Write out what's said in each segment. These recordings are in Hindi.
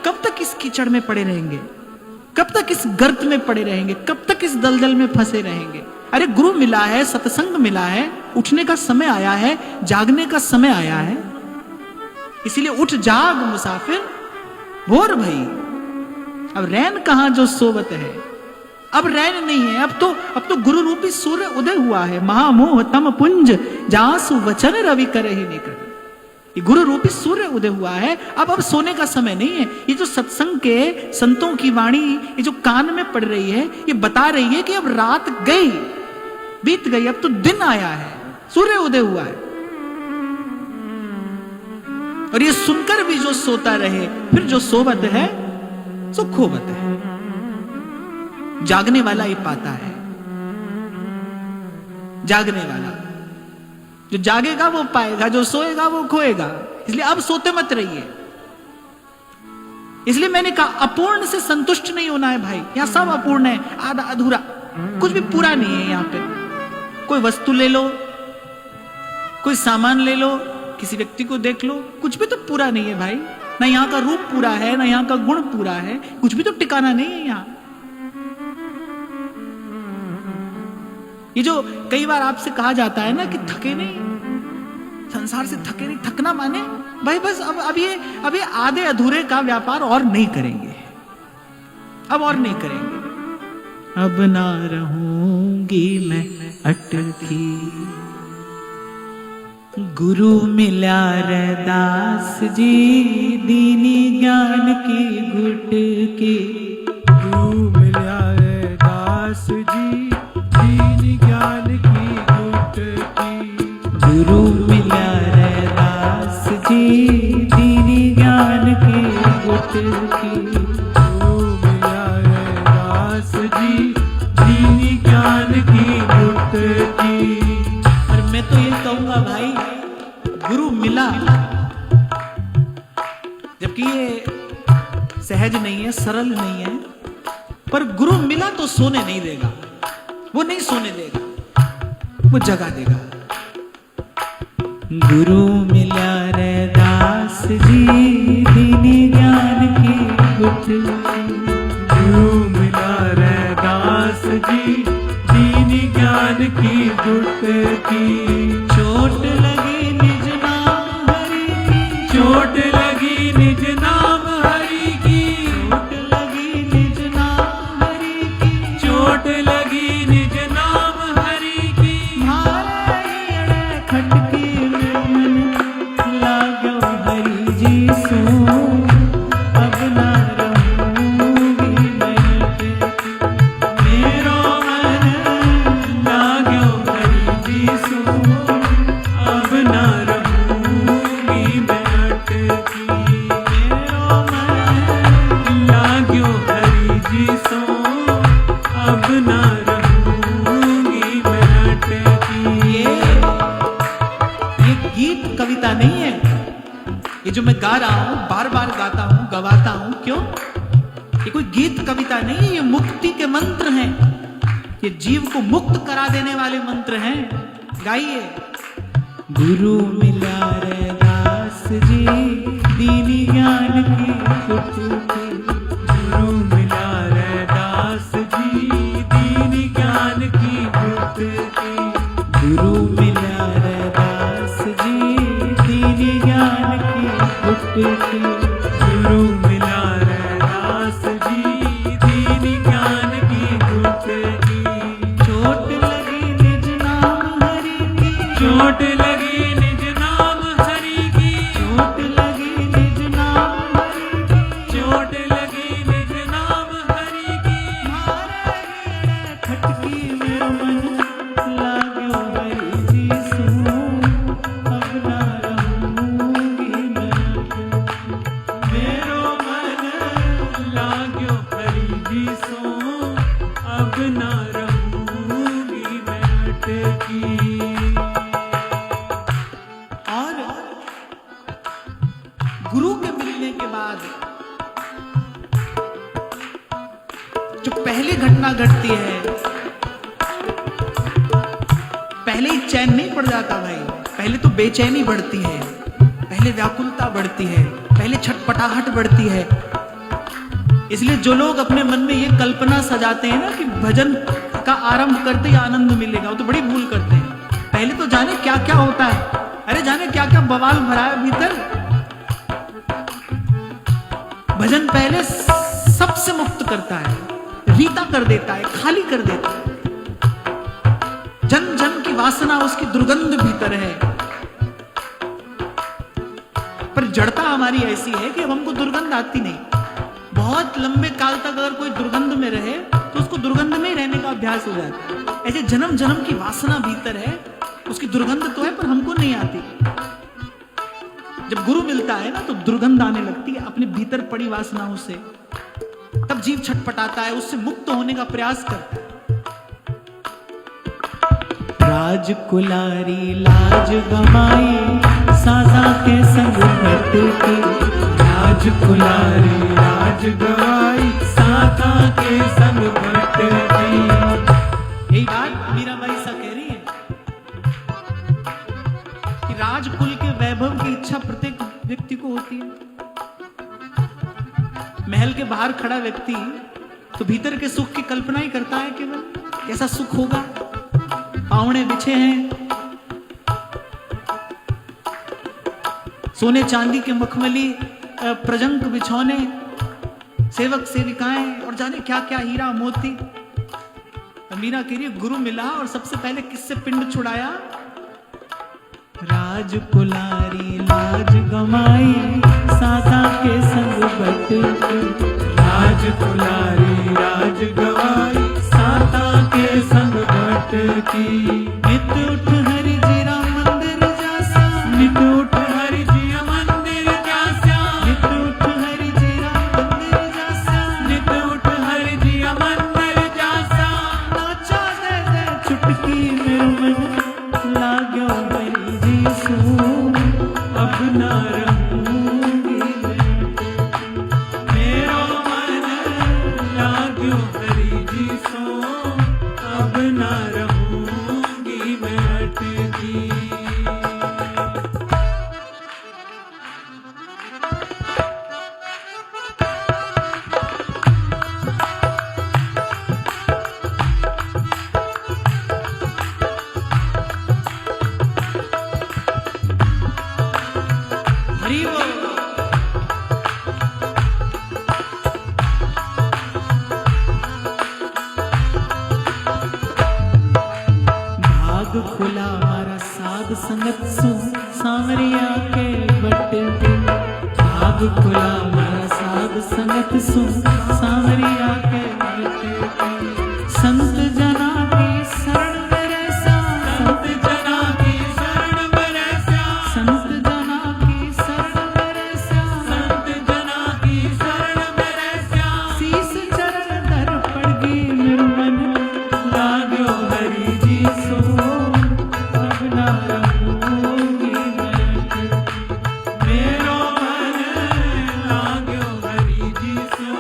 कब तक इस कीचड़ में पड़े रहेंगे, कब तक इस गर्त में पड़े रहेंगे, कब तक इस दलदल में फंसे रहेंगे। अरे गुरु मिला है, सत्संग मिला है, उठने का समय आया है, जागने का समय आया है। इसीलिए उठ जाग मुसाफिर भोर भई। अब रैन कहां जो सोवत है, अब रैन नहीं है, अब तो गुरु रूपी सूर्य उदय हुआ है। महामोह तम पुंज जासु वचन रवि कर ही नहीं कर। ये गुरु रूपी सूर्य उदय हुआ है। अब सोने का समय नहीं है। ये जो सत्संग के संतों की वाणी ये जो कान में पड़ रही है, ये बता रही है कि अब रात गई, बीत गई, अब तो दिन आया है, सूर्य उदय हुआ है। और ये सुनकर भी जो सोता रहे, फिर जो सोवत है सो खोवत है। जागने वाला ही पाता है, जागने वाला। जो जागेगा वो पाएगा, जो सोएगा वो खोएगा। इसलिए अब सोते मत रहिए। इसलिए मैंने कहा अपूर्ण से संतुष्ट नहीं होना है भाई। यहां सब अपूर्ण है, आधा अधूरा, कुछ भी पूरा नहीं है। यहां पे कोई वस्तु ले लो, कोई सामान ले लो, किसी व्यक्ति को देख लो, कुछ भी तो पूरा नहीं है भाई। ना यहां का रूप पूरा है, ना यहां का गुण पूरा है, कुछ भी तो टिकाना नहीं है यहां। ये जो कई बार आपसे कहा जाता है ना कि थके नहीं, संसार से थके नहीं, थकना माने भाई बस अब ये आधे अधूरे का व्यापार और नहीं करेंगे, अब और नहीं करेंगे। अब ना रहूंगी मैं अटकी, गुरु मिला रैदास जी, दीनी ज्ञान की घुट की। गुरु मिला रैदास जी, दीनी ज्ञान की घुट की। गुरु मिला रैदास जी, दीनी ज्ञान की घुट की। गुरु मिला रैदास जी, दीनी ज्ञान की घुट की। और मैं तो ये कहूंगा भाई, गुरु मिला, जबकि ये सहज नहीं है, सरल नहीं है, पर गुरु मिला तो सोने नहीं देगा। वो नहीं सोने देगा, वो जगा देगा। गुरु मिला रैदास जी, दीनी ज्ञान की घुट की। गुरु मिला रैदास जी, दीनी ज्ञान की घुट की। चोट लगी निज नाम हरि की, चोट लगी निज नाम हरि की। चोट लगी निज नाम हरि की। चोट लगी निज नाम हरि की। मारे हियड़े खटकी में मन लाग्यो हरि जी सो, अब ना रहूंगी मैं अटकी। मेरो मन लाग्यो हरि जी सो, अब ना रहूंगी मैं अटकी। मेरो मन लाग्यो हरि जी सो, अब ना रहूंगी मैं अटकी। ये गीत कविता नहीं है। ये जो मैं गा रहा हूं, बार बार गाता हूं, गवाता हूं, क्यों? ये कोई गीत कविता नहीं है, ये मुक्ति के मंत्र हैं। ये जीव को मुक्त करा देने वाले मंत्र हैं। गाइए। गुरु मिला रैदास जी, दीनी ज्ञान की घुट की। गुरु मिला रैदास जी, दीनी ज्ञान की घुट की। गुरु मिला रैदास जी, दीनी ज्ञान की घुट की। गुरु मिला रैदास जी, दीनी ज्ञान की घुट की। चोट लगी निज नाम हरि की। चोट लगी निज नाम हरि की। चोट लगी निज नाम हरि की। चोट लगी निज नाम हरि की। मारे हियड़े खटकी मेरो मन लाग्यो हरि जी सो, अब ना रहूंगी मैं अटकी। मेरो मन लाग्यो हरि जी सो, अब ना रहूंगी मैं अटकी। और गुरु के मिलने के बाद जो पहली घटना घटती है, पहले ही चैन नहीं पड़ जाता भाई। पहले तो बेचैनी बढ़ती है, पहले व्याकुलता बढ़ती है, पहले छटपटाहट बढ़ती है, इसलिए जो लोग अपने मन में ये कल्पना सजाते हैं ना कि भजन का आरंभ करते ही आनंद मिलेगा, वो तो बड़ी भूल करते हैं। पहले तो जाने क्या क्या होता है, अरे जाने क्या क्या बवाल भरा है भीतर। भजन पहले सबसे मुक्त करता है, रीता कर देता है, खाली कर देता है। जन जन की वासना, उसकी दुर्गंध भीतर है। पर जड़ता हमारी ऐसी है कि अब हमको दुर्गंध आती नहीं। बहुत लंबे काल तक अगर कोई दुर्गंध में रहे तो उसको दुर्गंध में ही रहने का अभ्यास हो जाता है। ऐसे जन्म जन्म की वासना भीतर है, उसकी दुर्गंध तो है पर हमको नहीं आती। जब गुरु मिलता है ना तो दुर्गंध आने लगती है अपने भीतर पड़ी वासनाओं से। तब जीव छटपटाता है, उससे मुक्त होने का प्रयास करता है। राजकुलारी लाज गमाई साजा के संग भटकी, राजकुलारी राज गवाई साता के संग भटकी। यही बात मीराबाई सा कह रही है कि राजकुल के वैभव की इच्छा प्रत्येक व्यक्ति को होती है। महल के बाहर खड़ा व्यक्ति तो भीतर के सुख की कल्पना ही करता है, केवल कैसा सुख होगा। पावणे बिछे हैं, सोने चांदी के मखमली प्रजंक बिछौने, सेवक सेविकाएं और जाने क्या क्या हीरा मोती। मीरा कह रही है गुरु मिला और सबसे पहले किससे पिंड छुड़ाया? राजकुलारी लाज गमाई साता के संग बटकी, राजकुलारी राज गवाई साता के संग भटकी। नित उठ हरि जीरा मंदिर जासा, नित उठ हरि जिया मंदिर जास्या, नित उठ हरि जीरा मंदिर जासा, नित उठ हरि जिया मंदिर जास्या। नाचा दे दे चुटकी मेरे मन लाग्यो हरि जी सू, अब न रहूंगी मैं, मेरो मन लाग्यो हरि जी सो, अब न रहूंगी मैं अटकी। हरि बोल। भाग खुला मारा साध संगत सु सांवरिया के बट, भाग खुला मारा साध संगत सु सांवरिया के बट। संत जना की शरण में रहसा, संत जना की शरण में रहस्या, संत जना की शरण में रहसा, संत जना की शरण में रहस्या। शीस चरण दर पड़ गई निर्मन लाग्यो हरि जी सो, अब ना रहूंगी मैं। मेरो मन लाग्यो हरि जी सो,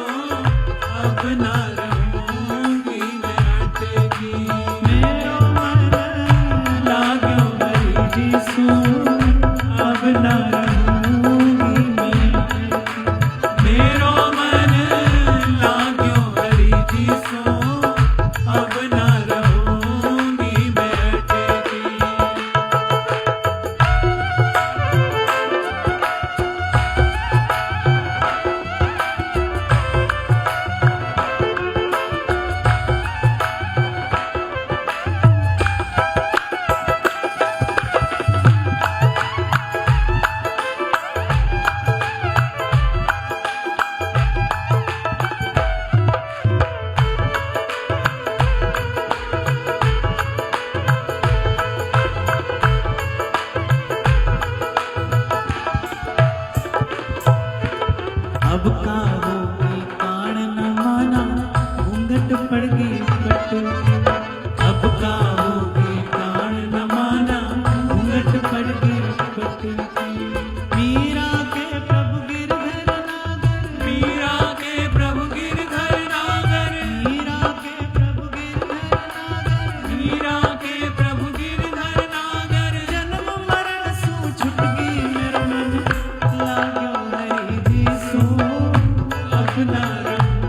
अब न रहूंगी मैं अटकी। मेरो मन लाग्यो हरि जी सो, अब ना रहूंगी मैं। मेरो मन लाग्यो हरि जी सो, अब न रहूंगी मैं अटकी। अब का होगी कान न माना, घूंघट पड़ गई पट। अब का होगी कान न माना, घूंघट पड़ गई पट। मीरा के प्रभु गिरधर नागर, मीरा के प्रभु गिरधर नागर, मीरा के प्रभु गिरधर नागर। मीरा के प्रभु गिरधर नागर। जन्म मरण सु छुट गई मेरा मन, लाग्यो हरि जी सो, अब ना रहूं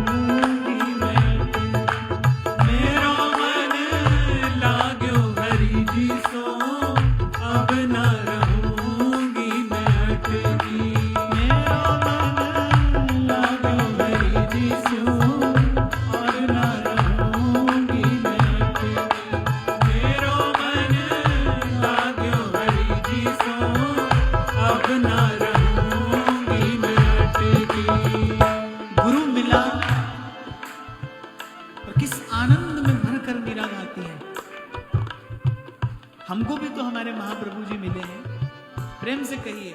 हमको भी तो हमारे महाप्रभु जी मिले हैं। प्रेम से कहिए,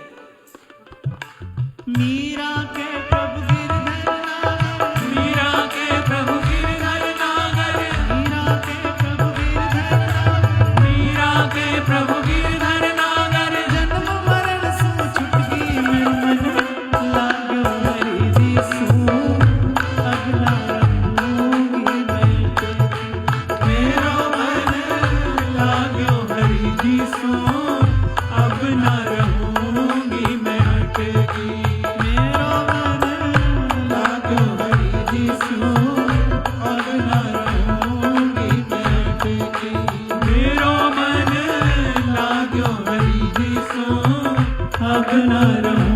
मीरा के प्रभु गिरधर नागर, मीरा के प्रभु गिरधर नागर, मीरा के प्रभु गिरधर नागर, मीरा के प्रभु गिरधर नागर, जन्म मरण सो छुटकी में मन लाग्यो हरि जी सू, अब ना रहूंगी मैं तेरी। मेरो मन लाग्यो हरि जी सो, अब न रहूंगी मैं अटकी। मेरो मन लाग्यो हरि जी सो, अब न रहूंगी मैं अटकी। मेरो मन लाग्यो हरि जी सो, अब न रहूंगी